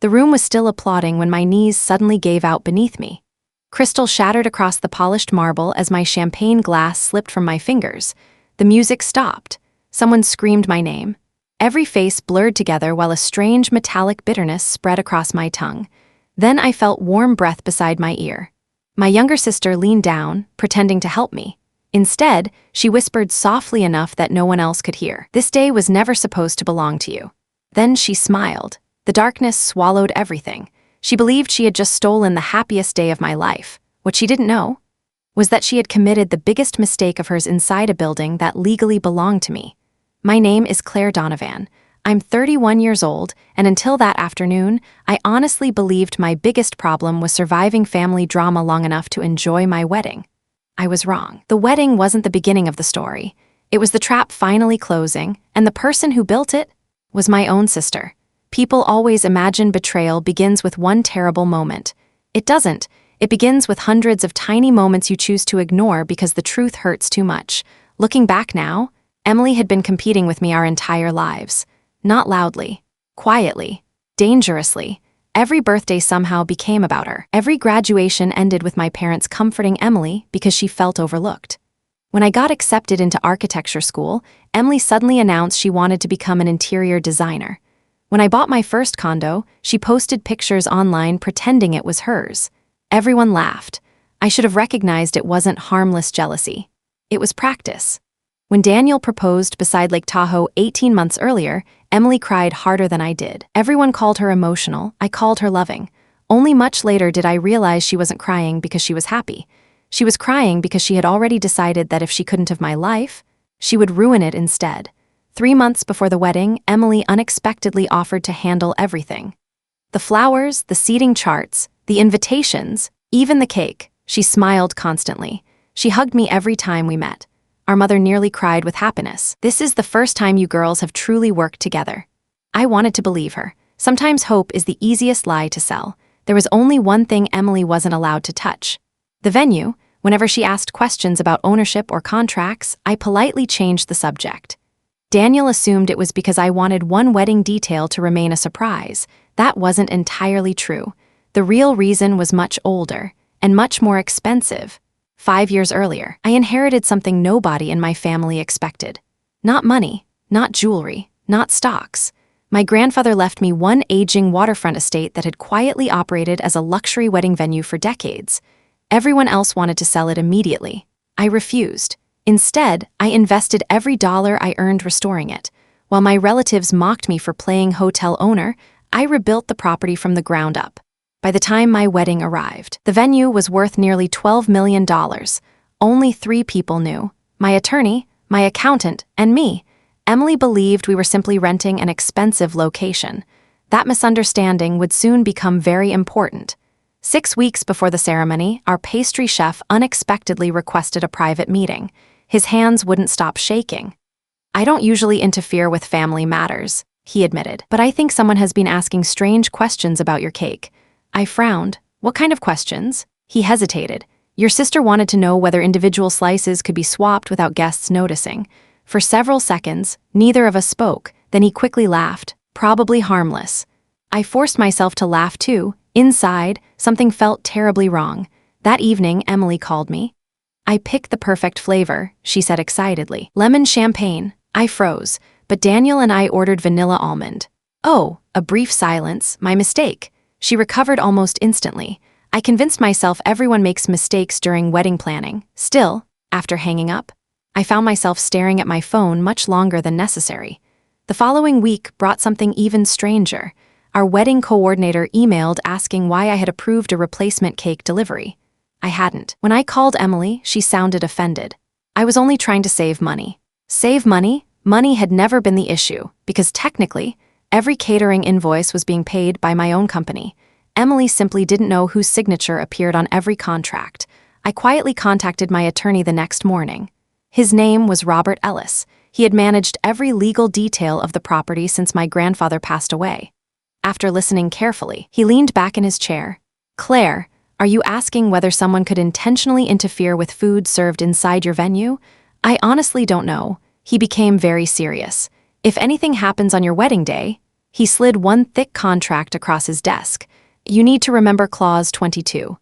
The room was still applauding when my knees suddenly gave out beneath me. Crystal shattered across the polished marble as my champagne glass slipped from my fingers. The music stopped. Someone screamed my name. Every face blurred together while a strange metallic bitterness spread across my tongue. Then I felt warm breath beside my ear. My younger sister leaned down, pretending to help me. Instead, she whispered softly enough that no one else could hear. "This day was never supposed to belong to you." Then she smiled. The darkness swallowed everything. She believed she had just stolen the happiest day of my life. What she didn't know was that she had committed the biggest mistake of hers inside a building that legally belonged to me. My name is Claire Donovan. I'm 31 years old, and until that afternoon, I honestly believed my biggest problem was surviving family drama long enough to enjoy my wedding. I was wrong. The wedding wasn't the beginning of the story. It was the trap finally closing, and the person who built it was my own sister. People always imagine betrayal begins with one terrible moment. It doesn't. It begins with hundreds of tiny moments you choose to ignore because the truth hurts too much. Looking back now, Emily had been competing with me our entire lives. Not loudly, quietly, dangerously. Every birthday somehow became about her. Every graduation ended with my parents comforting Emily because she felt overlooked. When I got accepted into architecture school, Emily suddenly announced she wanted to become an interior designer. When I bought my first condo, she posted pictures online pretending it was hers. Everyone laughed. I should have recognized it wasn't harmless jealousy. It was practice. When Daniel proposed beside Lake Tahoe 18 months earlier, Emily cried harder than I did. Everyone called her emotional, I called her loving. Only much later did I realize she wasn't crying because she was happy. She was crying because she had already decided that if she couldn't have my life, she would ruin it instead. 3 months before the wedding, Emily unexpectedly offered to handle everything. The flowers, the seating charts, the invitations, even the cake. She smiled constantly. She hugged me every time we met. Our mother nearly cried with happiness. "This is the first time you girls have truly worked together." I wanted to believe her. Sometimes hope is the easiest lie to sell. There was only one thing Emily wasn't allowed to touch. The venue. Whenever she asked questions about ownership or contracts, I politely changed the subject. Daniel assumed it was because I wanted one wedding detail to remain a surprise. That wasn't entirely true. The real reason was much older and much more expensive. 5 years earlier, I inherited something nobody in my family expected. Not money, not jewelry, not stocks. My grandfather left me one aging waterfront estate that had quietly operated as a luxury wedding venue for decades. Everyone else wanted to sell it immediately. I refused. Instead, I invested every dollar I earned restoring it. While my relatives mocked me for playing hotel owner, I rebuilt the property from the ground up. By the time my wedding arrived, the venue was worth nearly $12 million. Only 3 people knew: my attorney, my accountant, and me. Emily believed we were simply renting an expensive location. That misunderstanding would soon become very important. 6 weeks before the ceremony, our pastry chef unexpectedly requested a private meeting. His hands wouldn't stop shaking. "I don't usually interfere with family matters," he admitted, "but I think someone has been asking strange questions about your cake." I frowned. "What kind of questions?" He hesitated. "Your sister wanted to know whether individual slices could be swapped without guests noticing." For several seconds, neither of us spoke. Then he quickly laughed. "Probably harmless." I forced myself to laugh too. Inside, something felt terribly wrong. That evening, Emily called me. "I picked the perfect flavor," she said excitedly. "Lemon champagne." I froze, but Daniel and I ordered vanilla almond. "Oh," a brief silence, "my mistake." She recovered almost instantly. I convinced myself everyone makes mistakes during wedding planning. Still, after hanging up, I found myself staring at my phone much longer than necessary. The following week brought something even stranger. Our wedding coordinator emailed asking why I had approved a replacement cake delivery. I hadn't. When I called Emily, she sounded offended. I was only trying to save money. Save money? Money had never been the issue, because technically, every catering invoice was being paid by my own company. Emily simply didn't know whose signature appeared on every contract. I quietly contacted my attorney the next morning. His name was Robert Ellis. He had managed every legal detail of the property since my grandfather passed away. After listening carefully, he leaned back in his chair. "Claire, are you asking whether someone could intentionally interfere with food served inside your venue?" "I honestly don't know." He became very serious. "If anything happens on your wedding day, He slid one thick contract across his desk. "You need to remember clause 22.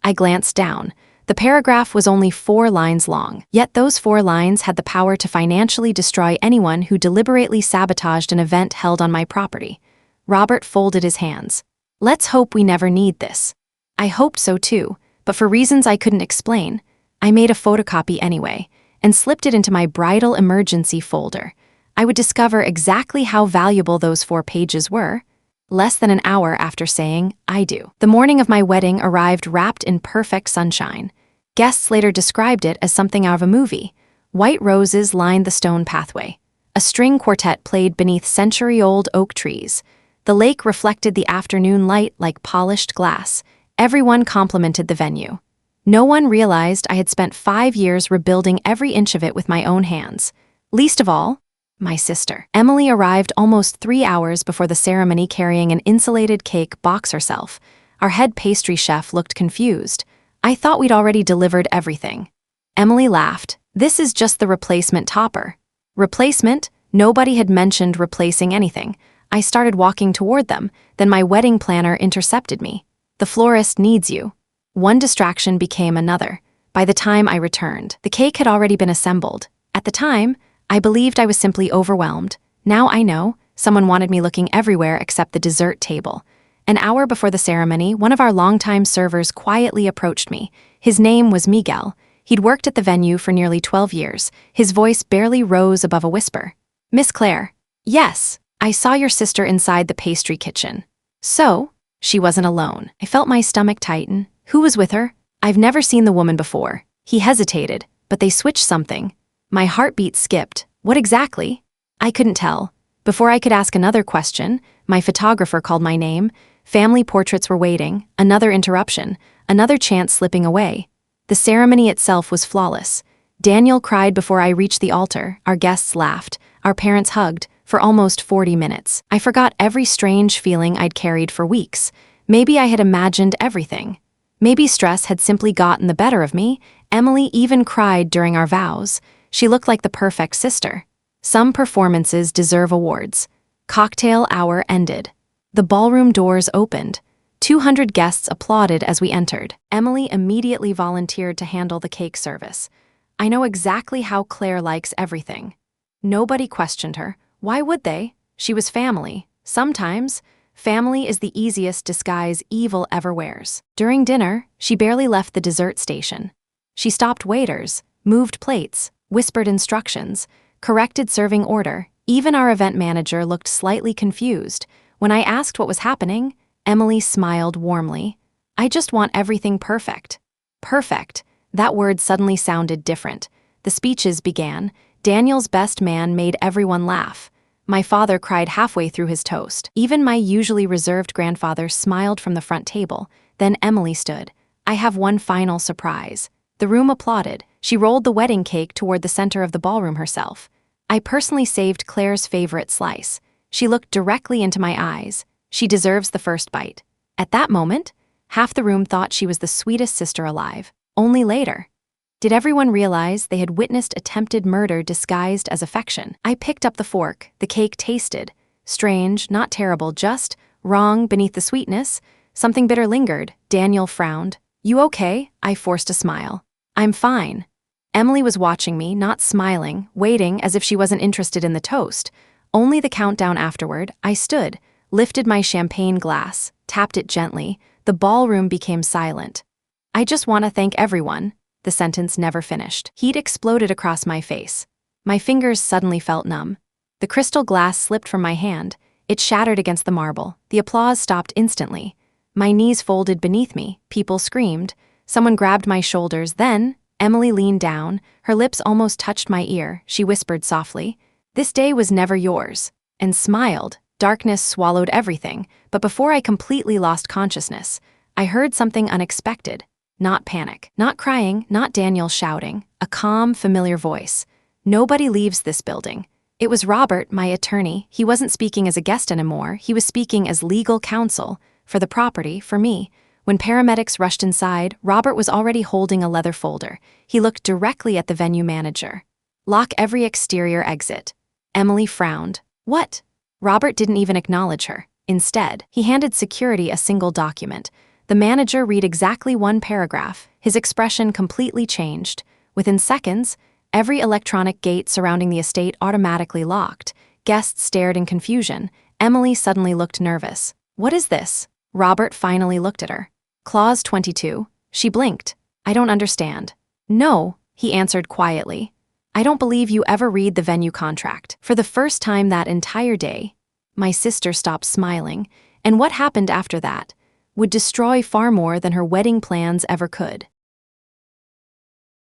I glanced down. The paragraph was only 4 lines long, yet those 4 lines had the power to financially destroy anyone who deliberately sabotaged an event held on my property. Robert folded his hands. "Let's hope we never need this." I hoped so too, but for reasons I couldn't explain, I made a photocopy anyway and slipped it into my bridal emergency folder. I would discover exactly how valuable those 4 pages were less than an hour after saying, "I do." The morning of my wedding arrived wrapped in perfect sunshine. Guests later described it as something out of a movie. White roses lined the stone pathway. A string quartet played beneath century-old oak trees. The lake reflected the afternoon light like polished glass. Everyone complimented the venue. No one realized I had spent 5 years rebuilding every inch of it with my own hands. Least of all, my sister. Emily arrived almost 3 hours before the ceremony carrying an insulated cake box herself. Our head pastry chef looked confused. "I thought we'd already delivered everything." Emily laughed. "This is just the replacement topper." Replacement? Nobody had mentioned replacing anything. I started walking toward them, then my wedding planner intercepted me. "The florist needs you." One distraction became another. By the time I returned, the cake had already been assembled. At the time, I believed I was simply overwhelmed. Now I know, someone wanted me looking everywhere except the dessert table. An hour before the ceremony, one of our longtime servers quietly approached me. His name was Miguel. He'd worked at the venue for nearly 12 years. His voice barely rose above a whisper. "Miss Claire." "Yes, I saw your sister inside the pastry kitchen." "So?" She wasn't alone. I felt my stomach tighten. "Who was with her?" "I've never seen the woman before." He hesitated, but they switched something. My heartbeat skipped. "What exactly?" I couldn't tell. Before I could ask another question, my photographer called my name. Family portraits were waiting. Another interruption. Another chance slipping away. The ceremony itself was flawless. Daniel cried before I reached the altar. Our guests laughed. Our parents hugged. For almost 40 minutes, I forgot every strange feeling I'd carried for weeks. Maybe I had imagined everything. Maybe stress had simply gotten the better of me. Emily even cried during our vows. She looked like the perfect sister. Some performances deserve awards. Cocktail hour ended. The ballroom doors opened. 200 guests applauded as we entered. Emily immediately volunteered to handle the cake service. I know exactly how Claire likes everything. Nobody questioned her. Why would they? She was family. Sometimes, family is the easiest disguise evil ever wears. During dinner, she barely left the dessert station. She stopped waiters, moved plates, whispered instructions, corrected serving order. Even our event manager looked slightly confused. When I asked what was happening, Emily smiled warmly. "I just want everything perfect." Perfect. That word suddenly sounded different. The speeches began. Daniel's best man made everyone laugh. My father cried halfway through his toast. Even my usually reserved grandfather smiled from the front table. Then Emily stood. "I have one final surprise." The room applauded. She rolled the wedding cake toward the center of the ballroom herself. I personally saved Claire's favorite slice. She looked directly into my eyes. She deserves the first bite. At that moment, half the room thought she was the sweetest sister alive. Only later did everyone realize they had witnessed attempted murder disguised as affection. I picked up the fork. The cake tasted strange, not terrible, just wrong beneath the sweetness. Something bitter lingered. Daniel frowned. "You okay?" I forced a smile. "I'm fine." Emily was watching me, not smiling, waiting as if she wasn't interested in the toast. Only the countdown afterward, I stood, lifted my champagne glass, tapped it gently. The ballroom became silent. "I just want to thank everyone." The sentence never finished. Heat exploded across my face. My fingers suddenly felt numb. The crystal glass slipped from my hand. It shattered against the marble. The applause stopped instantly. My knees folded beneath me. People screamed. Someone grabbed my shoulders. Then, Emily leaned down. Her lips almost touched my ear. She whispered softly, "This day was never yours," and smiled. Darkness swallowed everything, but before I completely lost consciousness, I heard something unexpected. Not panic, not crying, not Daniel shouting, a calm, familiar voice. "Nobody leaves this building." It was Robert, my attorney. He wasn't speaking as a guest anymore. He was speaking as legal counsel for the property, for me. When paramedics rushed inside, Robert was already holding a leather folder. He looked directly at the venue manager. "Lock every exterior exit." Emily frowned. "What?" Robert didn't even acknowledge her. Instead, he handed security a single document. The manager read exactly one paragraph. His expression completely changed. Within seconds, every electronic gate surrounding the estate automatically locked. Guests stared in confusion. Emily suddenly looked nervous. "What is this?" Robert finally looked at her. "Clause 22. She blinked. "I don't understand." "No," he answered quietly. "I don't believe you ever read the venue contract." For the first time that entire day, my sister stopped smiling, and what happened after that would destroy far more than her wedding plans ever could.